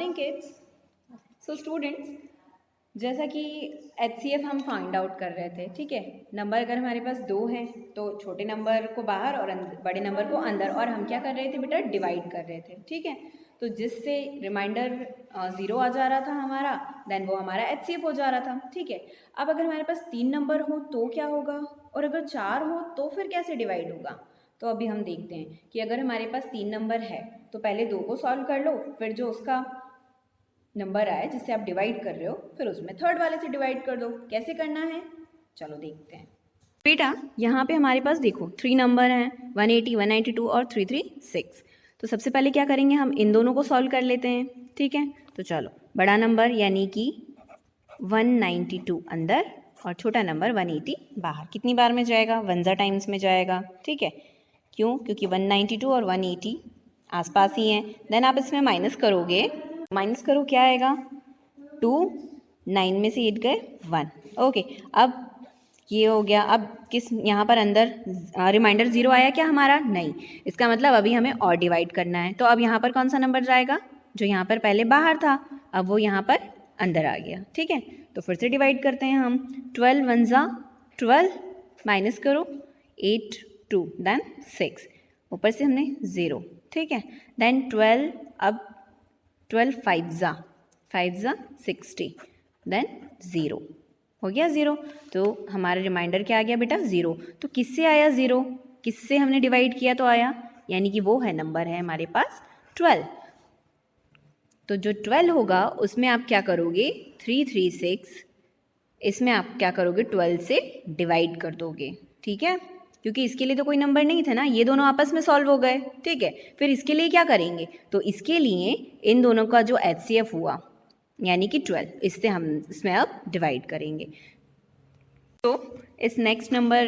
Morning kids. So students, जैसा कि HCF हम फाइंड आउट कर रहे थे, ठीक है। नंबर अगर हमारे पास 2 हैं तो छोटे नंबर को बाहर और बड़े नंबर को अंदर, और हम क्या कर रहे थे बेटा, डिवाइड कर रहे थे, ठीक है। तो जिससे रिमाइंडर 0 आ जा रहा था हमारा, देन वो हमारा HCF हो जा रहा था, ठीक है। अब अगर हमारे पास 3 नंबर हो तो क्या होगा, और अगर 4 हो तो फिर कैसे डिवाइड होगा। तो अभी हम देखते हैं कि अगर हमारे पास 3 नंबर है तो पहले 2 को सॉल्व कर लो, फिर जो उसका नंबर आए जिससे आप डिवाइड कर रहे हो फिर उसमें थर्ड वाले से डिवाइड कर दो। कैसे करना है, चलो देखते हैं। बेटा यहाँ पे हमारे पास देखो 3 नंबर हैं, 180, 192 और 336। तो सबसे पहले क्या करेंगे, हम इन दोनों को सॉल्व कर लेते हैं, ठीक है। तो चलो, बड़ा नंबर यानी कि 192 अंदर और छोटा नंबर 180 बाहर। कितनी बार में जाएगा, 1 टाइम्स में जाएगा, ठीक है। क्यों, क्योंकि 192 और 180 आसपास ही हैं। देन आप इसमें माइनस करोगे, माइनस करो क्या आएगा, 2, 9 में से 8 गए 1। ओके, अब ये हो गया। अब किस यहाँ पर अंदर रिमाइंडर 0 आया क्या हमारा, नहीं। इसका मतलब अभी हमें और डिवाइड करना है। तो अब यहाँ पर कौन सा नंबर जाएगा, जो यहाँ पर पहले बाहर था अब वो यहाँ पर अंदर आ गया, ठीक है। तो फिर से डिवाइड करते हैं हम। 12 1 जा 12, माइनस करो 8 2 देन 6, ऊपर से हमने 0, ठीक है। देन 12, अब 12 5 जा 60, देन 0 हो गया 0। तो हमारा रिमाइंडर क्या आ गया बेटा, 0। तो किससे आया 0, किससे हमने डिवाइड किया तो आया, यानी कि वो है नंबर है हमारे पास 12। तो जो 12 होगा उसमें आप क्या करोगे, 336, इसमें आप क्या करोगे, 12 से डिवाइड कर दोगे, ठीक है। क्योंकि इसके लिए तो कोई नंबर नहीं था ना, ये दोनों आपस में सॉल्व हो गए, ठीक है। फिर इसके लिए क्या करेंगे, तो इसके लिए इन दोनों का जो HCF हुआ यानी कि 12, इससे हम इसमें अब डिवाइड करेंगे। तो इस नेक्स्ट नंबर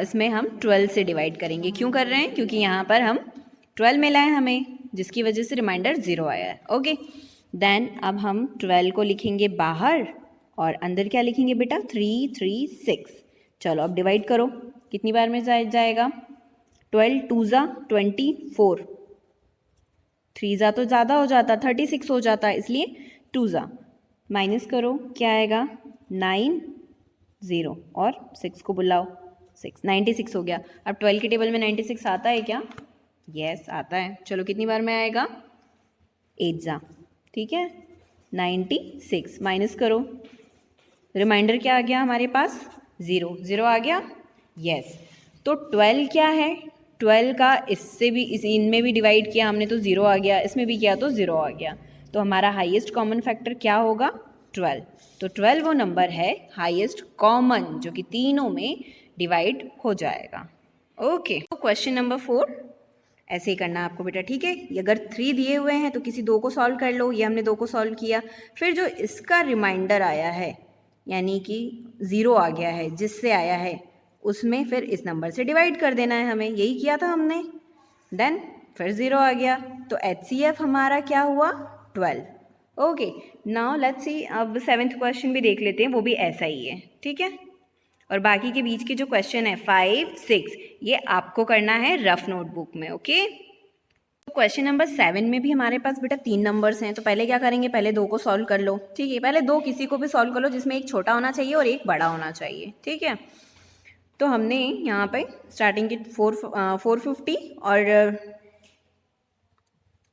इसमें हम 12 से डिवाइड करेंगे। क्यों कर रहे हैं, क्योंकि यहाँ पर हम 12 मिला है हमें, जिसकी वजह से रिमाइंडर 0 आया है। ओके, देन अब हम 12 को लिखेंगे बाहर और अंदर क्या लिखेंगे बेटा, 336। चलो अब डिवाइड करो, कितनी बार में जाएगा, 12 2 जा 24, 3 जा तो ज़्यादा हो जाता, 36 हो जाता, इसलिए 2 जा, माइनस करो क्या आएगा, 9 0 और 6 को बुलाओ, 6 96 हो गया। अब 12 के टेबल में 96 आता है क्या, यस आता है। चलो कितनी बार में आएगा, 8 जा, ठीक है, 96, माइनस करो, रिमाइंडर क्या आ गया हमारे पास, 0 0 आ गया, यस। तो 12 क्या है, 12 का इससे भी इनमें भी डिवाइड किया हमने तो 0 आ गया, इसमें भी किया तो 0 आ गया। तो हमारा हाईएस्ट कॉमन फैक्टर क्या होगा, 12। तो 12 वो नंबर है हाईएस्ट कॉमन जो कि तीनों में डिवाइड हो जाएगा। ओके, तो क्वेश्चन नंबर 4 ऐसे ही करना आपको बेटा, ठीक है। ये अगर 3 दिए हुए हैं तो किसी 2 को सॉल्व कर लो, ये हमने 2 को सॉल्व किया। फिर जो इसका रिमाइंडर आया है यानी कि 0 आ गया है, जिससे आया है उसमें फिर इस नंबर से डिवाइड कर देना है हमें, यही किया था हमने। देन फिर 0 आ गया, तो HCF हमारा क्या हुआ, 12। ओके, नाउ लेट्स सी, अब 7th क्वेश्चन भी देख लेते हैं, वो भी ऐसा ही है, ठीक है। और बाकी के बीच के जो क्वेश्चन है 5 6 ये आपको करना है रफ नोटबुक में, ओके। तो क्वेश्चन नंबर 7 में भी हमारे पास बेटा 3 नंबर्स हैं। तो पहले क्या करेंगे, पहले 2 को सॉल्व कर लो, ठीक है। पहले 2 किसी को भी सॉल्व कर लो जिसमें एक छोटा होना चाहिए और एक बड़ा होना चाहिए, ठीक है। तो हमने यहाँ पे स्टार्टिंग की 450 और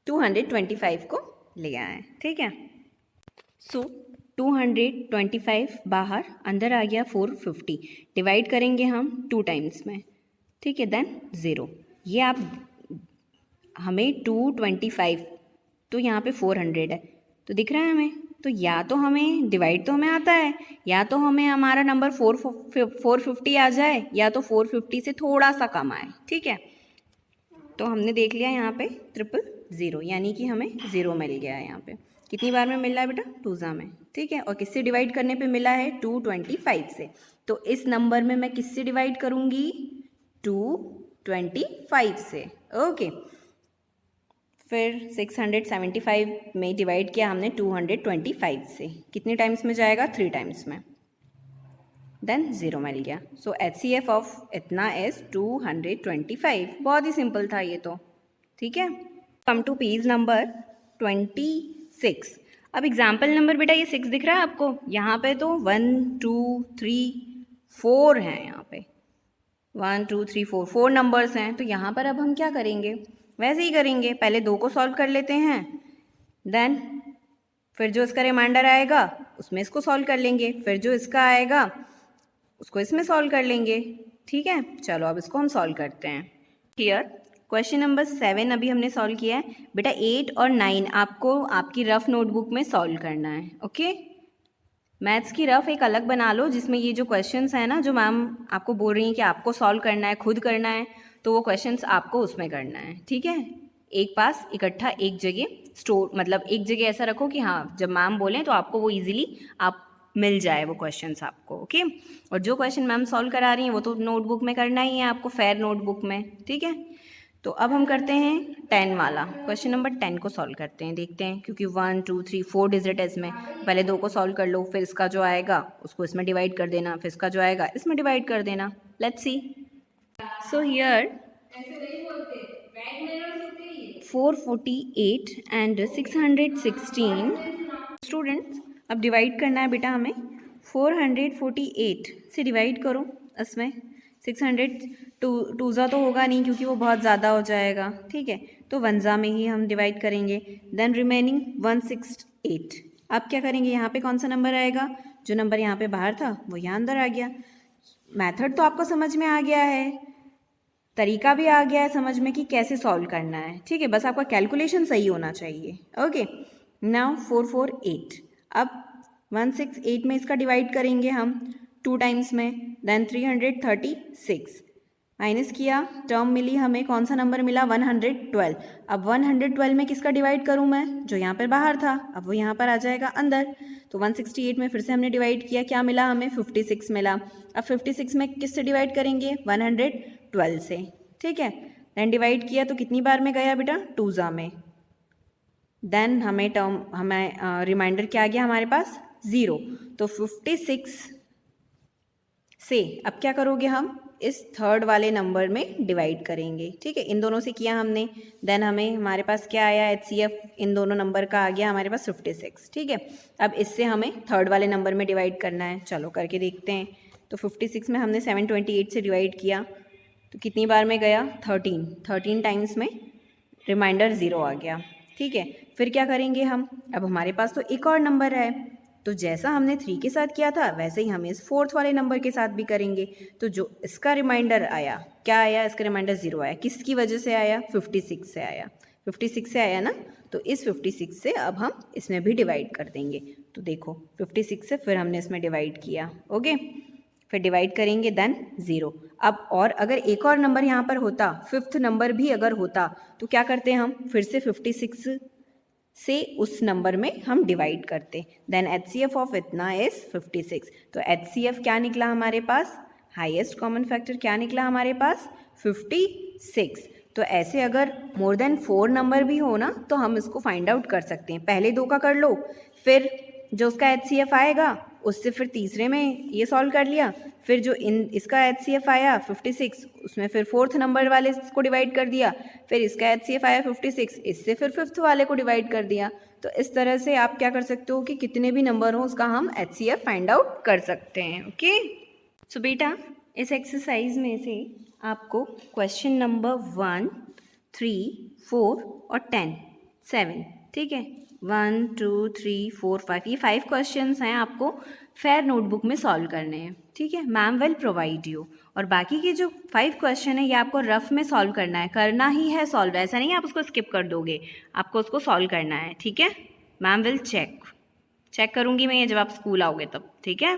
225 को लिया है, ठीक है। सो 225 बाहर, अंदर आ गया 450, डिवाइड करेंगे हम 2 टाइम्स में, ठीक है। देन 0, ये आप हमें 225, तो यहाँ पे 400 है, तो दिख रहा है हमें। तो या तो हमें डिवाइड तो हमें आता है, या तो हमें हमारा नंबर 450 आ जाए, या तो 450 से थोड़ा सा कम आए, ठीक है। तो हमने देख लिया यहाँ पे 000, यानी कि हमें 0 मिल गया है यहाँ पे। कितनी बार में मिल रहा है बेटा, 2 में, ठीक है। और किससे डिवाइड करने पे मिला है, 225 से। तो इस नंबर में मैं किससे डिवाइड करूँगी, 225 से, ओके। फिर 675 में डिवाइड किया हमने 225 से, कितने टाइम्स में जाएगा, 3 टाइम्स में, देन 0 मिल गया। सो HCF ऑफ इतना इज 225। बहुत ही सिंपल था ये तो, ठीक है। Come to page number 27 6। अब एग्जाम्पल नंबर बेटा ये 6 दिख रहा है आपको, यहाँ पे तो 1 2 3 4 हैं, यहाँ पे 1 2 3 4 4 नंबर्स हैं। तो यहाँ पर अब हम क्या करेंगे, वैसे ही करेंगे, पहले 2 को सॉल्व कर लेते हैं, देन फिर जो इसका रिमाइंडर आएगा उसमें इसको सॉल्व कर लेंगे, फिर जो इसका आएगा उसको इसमें सॉल्व कर लेंगे। ठीक है, चलो अब इसको हम सॉल्व करते हैं। क्लियर। क्वेश्चन नंबर 7 अभी हमने सॉल्व किया है बेटा। 8 और 9 आपको आपकी रफ नोटबुक में सॉल्व करना है। ओके, मैथ्स की रफ एक अलग बना लो जिसमें ये जो क्वेश्चंस हैं ना, जो मैम आपको बोल रही हैं कि आपको सॉल्व करना है, खुद करना है, तो वो क्वेश्चंस आपको उसमें करना है। ठीक है, एक पास इकट्ठा एक जगह स्टोर, मतलब एक जगह ऐसा रखो कि हाँ जब मैम बोलें तो आपको वो ईजिली आप मिल जाए वो क्वेश्चंस आपको। ओके, और जो क्वेश्चन मैम सॉल्व करा रही हैं वो तो नोटबुक में करना ही है आपको, फेयर नोटबुक में। ठीक है, तो अब हम करते हैं 10 वाला, क्वेश्चन नंबर 10 को सॉल्व करते हैं, देखते हैं, क्योंकि 1 2 3 4 डिजिट है इसमें। पहले 2 को सॉल्व कर लो, फिर इसका जो आएगा उसको इसमें डिवाइड कर देना, फिर इसका जो आएगा इसमें डिवाइड कर देना। Let's see. So here 448 and 616 students, अब डिवाइड करना है बेटा हमें। 448 से डिवाइड करो, इसमें 600 टूज़ा तो होगा नहीं क्योंकि वो बहुत ज़्यादा हो जाएगा। ठीक है, तो वनज़ा में ही हम डिवाइड करेंगे। Then remaining 168। अब क्या करेंगे, यहाँ पे कौन सा नंबर आएगा, जो नंबर यहाँ पे बाहर था वो यहाँ अंदर आ गया। मेथड तो आपको समझ में आ गया है, तरीका भी आ गया है समझ में कि कैसे सॉल्व करना है। ठीक है, बस आपका कैलकुलेशन सही होना चाहिए। Okay, now 448। अब 168 में इसका डिवाइड करेंगे हम 2 टाइम्स में, देन 336 माइनस किया, टर्म मिली हमें, कौन सा नंबर मिला, 112। अब 112 में किसका डिवाइड करूं मैं, जो यहाँ पर बाहर था, अब वो यहाँ पर आ जाएगा अंदर। तो 168 में फिर से हमने डिवाइड किया, क्या मिला हमें, 56 मिला। अब 56 में किससे डिवाइड करेंगे, 112 से। ठीक है, देन डिवाइड किया तो कितनी बार में गया बेटा, 2 में। देन हमें रिमाइंडर क्या आ गया हमारे पास, 0। तो 56 से अब क्या करोगे, हम इस थर्ड वाले नंबर में डिवाइड करेंगे। ठीक है, इन दोनों से किया हमने, देन हमें हमारे पास क्या आया, HCF इन दोनों नंबर का आ गया हमारे पास 56। ठीक है, अब इससे हमें थर्ड वाले नंबर में डिवाइड करना है, चलो करके देखते हैं। तो 56 में हमने 728 से डिवाइड किया तो कितनी बार में गया, 13 टाइम्स में रिमाइंडर 0 आ गया। ठीक है, फिर क्या करेंगे हम, अब हमारे पास तो एक और नंबर है, तो जैसा हमने 3 के साथ किया था वैसे ही हम इस 4th वाले नंबर के साथ भी करेंगे। तो जो इसका रिमाइंडर आया, क्या आया, इसका रिमाइंडर 0 आया, किसकी वजह से आया, 56 से आया, 56 से आया ना। तो इस 56 से अब हम इसमें भी डिवाइड कर देंगे। तो देखो 56 से फिर हमने इसमें डिवाइड किया। ओके, फिर डिवाइड करेंगे, देन 0। अब और अगर एक और नंबर यहाँ पर होता, 5th नंबर भी अगर होता, तो क्या करते हम, फिर से 56 से उस नंबर में हम डिवाइड करते। देन HCF ऑफ इतना इज 56। तो HCF क्या निकला हमारे पास, हाईएस्ट कॉमन फैक्टर क्या निकला हमारे पास, 56। तो ऐसे अगर मोर देन 4 नंबर भी हो ना तो हम इसको फाइंड आउट कर सकते हैं। पहले 2 का कर लो, फिर जो उसका HCF आएगा उससे फिर तीसरे में ये सॉल्व कर लिया, फिर जो इसका HCF आया 56 उसमें फिर 4th नंबर वाले को डिवाइड कर दिया, फिर इसका HCF आया 56 इससे फिर 5th वाले को डिवाइड कर दिया। तो इस तरह से आप क्या कर सकते हो कि कितने भी नंबर हो उसका हम HCF फाइंड आउट कर सकते हैं। ओके, सो बेटा इस एक्सरसाइज में से आपको क्वेश्चन नंबर 1, 3, 4 और 10, 7, ठीक है, 1, 2, 3, 4, 5, ये 5 क्वेश्चंस हैं, आपको फेयर नोटबुक में सॉल्व करने हैं। ठीक है, मैम विल प्रोवाइड यू, और बाकी के जो 5 क्वेश्चन है ये आपको रफ में सॉल्व करना है, करना ही है सॉल्व, ऐसा नहीं है आप उसको स्किप कर दोगे, आपको उसको सॉल्व करना है। ठीक है, मैम विल चेक करूँगी मैं ये जब आप स्कूल आओगे तब। ठीक है।